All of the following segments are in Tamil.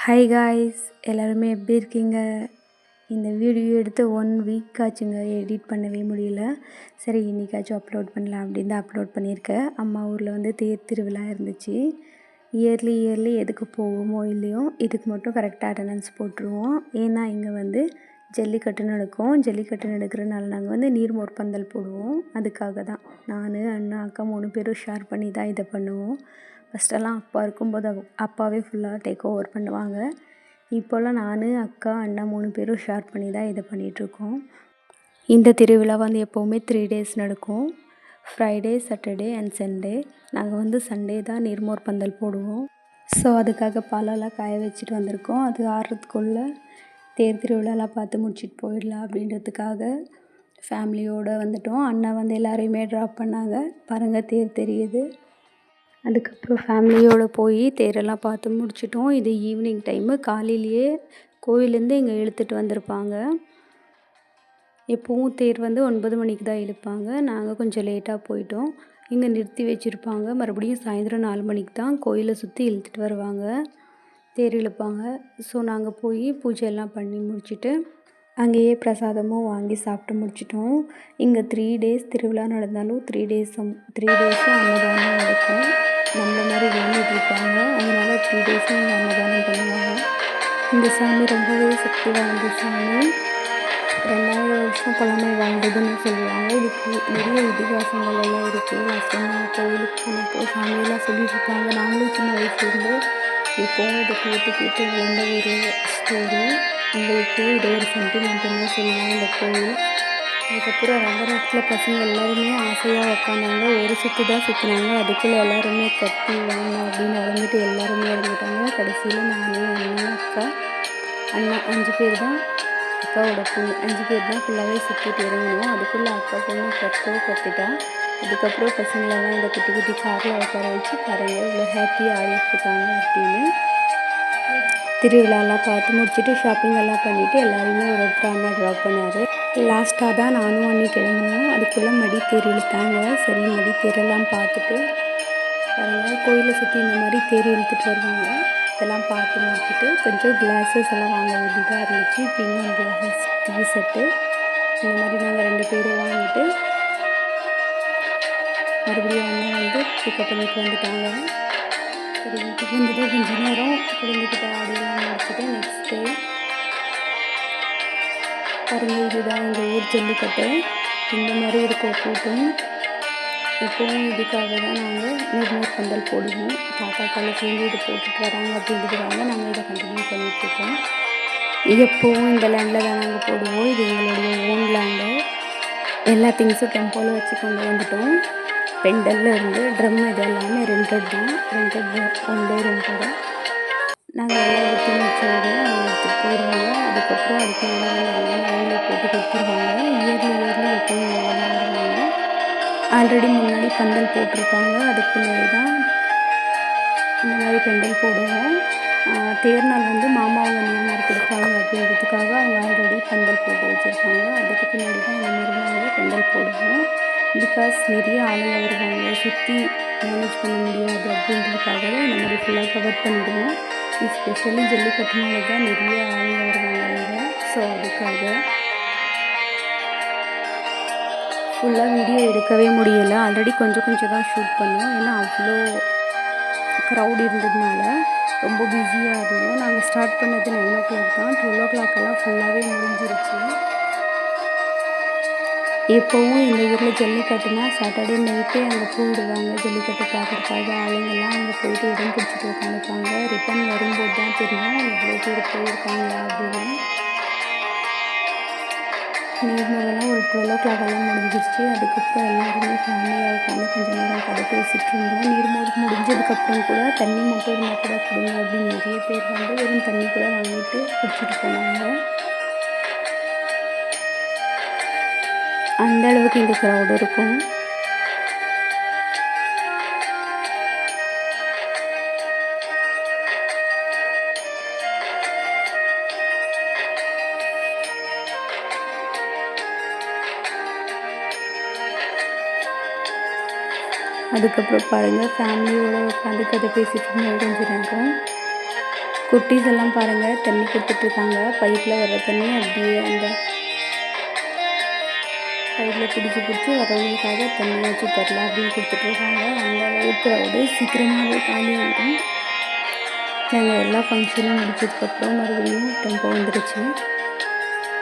ஹாய் காய்ஸ், எல்லாருமே எப்படி இருக்கீங்க? இந்த வீடியோ எடுத்து 1 வீக் ஆச்சுங்க. எடிட் பண்ணவே முடியல. சரி இன்றைக்காச்சும் அப்லோட் பண்ணலாம் அப்படின்னு தான் அப்லோட் பண்ணியிருக்கேன். அம்மா ஊரில் வந்து தேர் திருவிழா இருந்துச்சு. இயர்லி எதுக்கு போவோமோ இல்லையோ, இதுக்கு மட்டும் கரெக்டாக அட்டண்டன்ஸ் போட்டுருவோம். ஏன்னா இங்கே வந்து ஜல்லிக்கட்டு நடக்கும். ஜல்லிக்கட்டு நடக்கிறனால நாங்கள் வந்து நீர்மோர் பந்தல் போடுவோம். அதுக்காக தான் நான், அண்ணா, அக்கா 3 பேரும் ஷேர் பண்ணி தான் இதை பண்ணுவோம். ஃபஸ்ட்டெல்லாம் அப்பா இருக்கும்போது அப்பாவே ஃபுல்லாக டேக் ஓவர் பண்ணுவாங்க. இப்போல்லாம் நான், அக்கா, அண்ணா 3 பேரும் ஷேர் பண்ணி தான் இதை பண்ணிகிட்ருக்கோம். இந்த திருவிழா வந்து எப்போவுமே 3 டேஸ் நடக்கும். Friday, Saturday and Sunday. நாங்கள் வந்து சண்டே தான் நீர்மோர் பந்தல் போடுவோம். ஸோ அதுக்காக பாலெல்லாம் காய வச்சுட்டு வந்திருக்கோம். அது ஆடுறதுக்குள்ளே தேர் திருவிழாலாம் பார்த்து முடிச்சுட்டு போயிடலாம் அப்படின்றதுக்காக ஃபேமிலியோடு வந்துட்டோம். அண்ணா வந்து எல்லாரையுமே ட்ராப் பண்ணாங்க. பாருங்கள் தேர் தெரியுது. அதுக்கப்புறம் ஃபேமிலியோடு போய் தேரெல்லாம் பார்த்து முடிச்சிட்டோம். இது ஈவினிங் டைமு. காலையிலேயே கோவிலேருந்து இங்கே இழுத்துட்டு வந்திருப்பாங்க. எப்போவும் தேர் வந்து 9 மணிக்கு தான் இழுப்பாங்க. நாங்கள் கொஞ்சம் லேட்டாக போயிட்டோம். இங்கே நிறுத்தி வச்சுருப்பாங்க. மறுபடியும் சாயந்தரம் 4 மணிக்கு தான் கோயிலை சுற்றி இழுத்துட்டு வருவாங்க, தேர் இழுப்பாங்க. ஸோ நாங்கள் போய் பூஜையெல்லாம் பண்ணி முடிச்சுட்டு அங்கேயே பிரசாதமும் வாங்கி சாப்பிட்டு முடிச்சிட்டோம். இங்கே 3 டேஸ் திருவிழா நடந்தாலும் 3 டேஸும் அன்னதானம் நடக்கும். நம்மள மாதிரி வேண்டிகிட்டு இருப்பாங்க. அதனால் 3 டேஸும் இங்கே அன்னதானம் பண்ணுவாங்க. இந்த சாமி ரொம்பவே சக்தி வாய்ந்த சாமி. 2000 வருஷம் பழமை வாழ்ந்ததுன்னு சொல்லுவாங்க. இதுக்கு நிறைய இதிகாசங்கள் எல்லாம் இருக்குது. லாஸ்ட் டைம் நாங்கள் கோவிலுக்கு போனப்போ சாமியெல்லாம் சொல்லிட்டு இருக்காங்க. நாங்களும் சின்ன வயசுலேருந்து இப்போவும் இதை கேட்டு வளர்ந்த ஒரு ஸ்டோரி. எங்களுக்கு இது ஒரு சென்டிமெண்ட்டுன்னு சொல்லலாம் இந்த கோவில். அதுக்கப்புறம் ரங்கராட்டில் பசங்க எல்லாருமே ஆசையாக உக்காந்தாங்க. ஒரு சுற்று தான் சுற்றினாங்க. அதுக்குள்ளே எல்லாருமே கத்தி வேணும் அப்படின்னு வளர்ந்துட்டு எல்லாருமே இறந்துட்டாங்க. கடைசியில் நான், அண்ணா, அக்கா, அண்ணா 5 பேர் தான், அக்காவோட பொண்ணு 5 பேர் தான் ஃபுல்லாகவே சுற்றிட்டு இறங்கணும். அதுக்குள்ளே அக்கா பொண்ணு கத்திட்டா. அதுக்கப்புறம் பசங்களெல்லாம் இந்த குட்டி குட்டி காரில் உட்கார வச்சு பாருங்கள் இவ்வளோ ஹாப்பியாக ஆடிட்டுருக்காங்க அப்படின்னு. திருவிழாலாம் பார்த்து முடிச்சுட்டு ஷாப்பிங் எல்லாம் பண்ணிவிட்டு எல்லாருமே ஒரு இடத்துல அண்ணா ட்ராப் பண்ணார். லாஸ்ட்டாக தான் நானும் அண்ணி கிளம்புனோம். அதுக்குள்ளே மடித்தேர் இழுத்தாங்க. சரி மடித்தேரெல்லாம் பார்த்துட்டு பாருங்கள் கோயிலை சுற்றி இந்த மாதிரி தேர் இழுத்துட்டு வருவாங்க. இதெல்லாம் பார்த்து முடிச்சுட்டு கொஞ்சம் கிளாஸஸ் எல்லாம் வாங்க வேண்டியதாக இருந்துச்சு. பிங்க் கிளாஸஸ், டீ செட்டு இந்த மாதிரி நாங்கள் 2 பேரும் வாங்கிட்டு மறுபடியும் அண்ணா வந்து பிக்கப் பண்ணிட்டு வந்துட்டாங்க. சரி வீட்டுக்கு வந்துட்டு கொஞ்சம் நேரம் குழந்தைகிட்ட ஆடிலாம் முடிச்சுட்டு நெக்ஸ்ட் டே பாருங்கள் இதுதான் எங்கள் ஊர் ஜல்லிக்கட்டு. இந்த மாதிரி இருக்கும் கூட்டம். எப்போவும் இதுக்காக தான் நாங்கள் நீர்மோர் பந்தல் போடுவோம். தாத்தாக்கால சேர்ந்து இது போட்டுட்டு வராங்க அப்படின்றதுக்காக நாங்கள் இதை கண்டினியூ பண்ணிகிட்ருக்கோம். எப்போவும் இந்த லேண்டில் தான் நாங்கள் போடுவோம். இது எங்களுடைய ஓன் லேண்டு. எல்லா திங்ஸும் டெம்போவில் வச்சு கொண்டு வந்துட்டோம். பெண்டலில் இருந்து ட்ரம் இது எல்லாமே ரெண்டட் தான். One day rented. நாங்கள் எல்லாம் ஊற்றி முடிச்சோடனே அவங்க எடுத்துகிட்டு போயிடுவாங்க. அதுக்கப்புறம் அதுக்கு மேலே வந்து அவங்களே போட்டு கொடுத்துருவாங்க. இயர்லி எப்போவும் நல்லா தான் வருவாங்க. ஆல்ரெடி முன்னாடி பந்தல் போட்டிருப்பாங்க. அதுக்கு பின்னாடி தான் இந்த மாதிரி பெண்டல் போடுவோம். தேர்நாள் வந்து மாமாவை நீர்மோர் கொடுப்பாங்க அப்படின்றதுக்காக அவங்க ஆல்ரெடி பந்தல் போட்டு வச்சுருப்பாங்க. அதுக்கு பின்னாடி தான் இந்த மாதிரி நாங்கள் பெண்டல் போடுவோம். பிகாஸ் நிறைய ஆளுங்க வருவாங்க, சுற்றி மேனேஜ் பண்ண முடியாது அப்படின்றதுக்காக தான் இந்த மாதிரி ஃபுல்லாக கவர் பண்ணிவிடுவோம். எஸ்பெஷலி ஜல்லிக்கட்டுனால தான் நிறைய ஆளுங்க வருவாங்க இங்கே. ஸோ அதுக்காக ஃபுல்லாக வீடியோ எடுக்கவே முடியலை. ஆல்ரெடி கொஞ்சம் தான் ஷூட் பண்ணோம். ஏன்னா அவ்வளோ க்ரௌட் இருந்ததுனால ரொம்ப பிஸியாக இருந்தோம். நாங்கள் ஸ்டார்ட் பண்ணது 9 o'clock தான். 12 o'clock எல்லாம் ஃபுல்லாகவே முடிஞ்சிருச்சு. எப்போவும் இந்த ஊரில் ஜல்லிக்கட்டுனா சாட்டர்டே நைட்டே அங்கே போயிடுவாங்க. ஜல்லிக்கட்டு பார்க்குறதுக்காக ஆளுங்கள்லாம் அங்கே போயிட்டு இடம் பிடிச்சிட்டு உட்காந்துருப்பாங்க. ரிட்டன் வரும்போது தான் தெரியும் இவ்வளோ பேர் போயிருக்காங்களா அப்படின்னு. நீர்மோரெல்லாம் ஒரு 12 o'clock எல்லாம் முடிஞ்சிருச்சு. அதுக்கப்புறம் எல்லாருமே ஃபேமிலியாக உட்காந்து கொஞ்சம் நேரம் கதை பேசிகிட்டு இருந்தோம். நீர்மோர் முடிஞ்சதுக்கப்புறம் கூட தண்ணி மட்டும் இருந்தால் கூட கொடுங்க அப்படின்னு நிறைய பேர் வந்து வெறும் தண்ணி கூட வாங்கிட்டு குடிச்சிட்டு போனாங்க. அந்த அளவுக்கு இங்கே க்ரௌட் இருக்கும். அதுக்கப்புறம் பாருங்கள் ஃபேமிலியோடு உட்காந்து கதை பேசிகிட்டு இருந்தோம் கொஞ்சம் நேரம். குட்டீஸ் எல்லாம் பாருங்கள் தண்ணி கொடுத்துட்ருக்காங்க. பைப்பில் வர தண்ணி அப்படியே அந்த பைப்பில் பிடிச்சி வரவங்களுக்காக தண்ணி வச்சு தரல அப்படின்னு கொடுத்துட்ருக்காங்க. அந்த அளவுக்கு க்ரௌடு சீக்கிரமாகவே காலி ஆகிடும். நாங்கள் எல்லா ஃபங்க்ஷனும் முடிச்சதுக்கப்புறம் மறுபடியும் டெம்போ வந்துடுச்சு.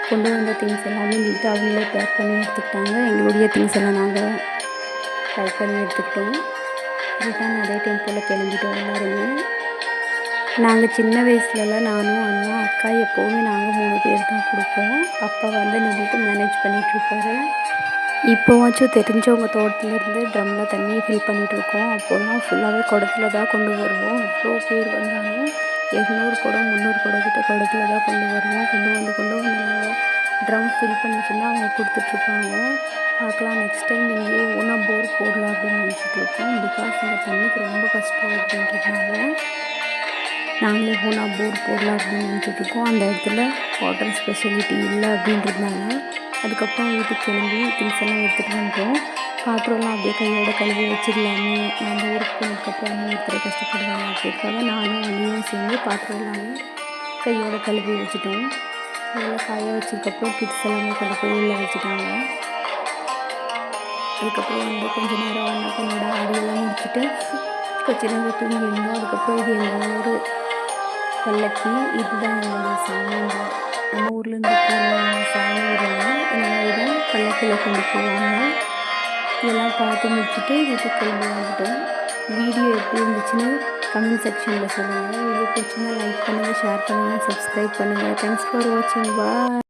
கொண்டு வந்த திங்ஸ் எல்லாமே நீட்டாக அவங்களே பேக் பண்ணி எடுத்துக்கிட்டாங்க. எங்களுடைய திங்ஸ் எல்லாம் நாங்கள் பேக் பண்ணி எடுத்துக்கிட்டோம். ரிட்டர்ன் அதே டெம்போவில் கிளம்பிட்டோம் எல்லாருமே. நாங்கள் சின்ன வயசுலலாம் நானும் அண்ணா அக்கா எப்போவுமே நாங்கள் 3 பேர் தான் கொடுப்போம். அப்பா வந்து நின்றுட்டு மேனேஜ் பண்ணிகிட்ருப்பாரு. இப்போவாச்சும் தெரிஞ்சவங்க தோட்டத்துலேருந்து ட்ரம்மில் தண்ணி ஃபில் பண்ணிகிட்ருக்கோம். அப்போல்லாம் ஃபுல்லாகவே குடத்துல தான் கொண்டு வருவோம். இவ்வளோ பேர் வந்தாலும் 200 குடம் 300 குடக்கிட்ட குடத்துல தான் கொண்டு வருவோம். கொண்டு வந்து நாங்கள் ட்ரம் ஃபில் பண்ணிட்டுருந்தா அவங்க கொடுத்துட்ருப்பாங்க. பார்க்கலாம் நெக்ஸ்ட் டைம் இங்கேயே ஓனா போர் போடலாம் அப்படின்னு நினச்சிட்ருக்கோம். பிகாஸ் இந்த தண்ணிக்கு ரொம்ப கஷ்டம் அப்படின்றதுனால நாங்களே ஓனா போர் போடலாம் அப்படின்னு நினச்சிட்ருக்கோம். அந்த இடத்துல வாட்டர் ஸ்பெஷலிட்டி இல்லை அப்படின்றதுனால அதுக்கப்புறம் வீட்டுக்கு கிளம்பி திங்ஸ் எல்லாம் எடுத்துகிட்டு வந்துட்டோம். பாத்திரம்லாம் அப்படியே கையோட கழுவி வச்சிடலாமே, நம்ம ஊருக்கு போனதுக்கப்புறம் ஒருத்தரை கஷ்டப்படுவாங்க அப்படின்றதுக்காக நானும் அண்ணியும் சேர்ந்து பாத்திரம் எல்லாமே கையோட கழுவி வச்சுட்டோம். அதெல்லாம் காய வச்சதுக்கப்புறம் கிட்ஸ் எல்லாமே கொண்டு போய் உள்ளே வச்சுட்டாங்க. அதுக்கப்புறம் வந்து கொஞ்சம் நேரம் அண்ணா பொண்ணோட ஆடியெல்லாம் முடிச்சுட்டு கொஞ்ச நேரம் தூங்கி இருந்தோம். அதுக்கப்புறம் இது எங்கள் ஊர் பல்லக்கி, இதுதான் எங்களுடைய சாமிங்க. நம்ம ஊர்லேருந்து போன சாமி வருவாங்க, இந்த மாதிரி தான் பல்லக்கில் கொண்டு போவாங்க. இதெல்லாம் பார்த்து முடிச்சுட்டு வீட்டுக்கு கிளம்பி வந்துட்டோம். வீடியோ எப்படி இருந்துச்சுன்னு கமெண்ட் செக்ஷனில் சொல்லுங்கள். வீடியோ பிடிச்சிருந்தா லைக் பண்ணுங்கள், ஷேர் பண்ணுங்கள், சப்ஸ்கிரைப் பண்ணுங்கள். தேங்க்ஸ் ஃபார் வாட்சிங். பாய்.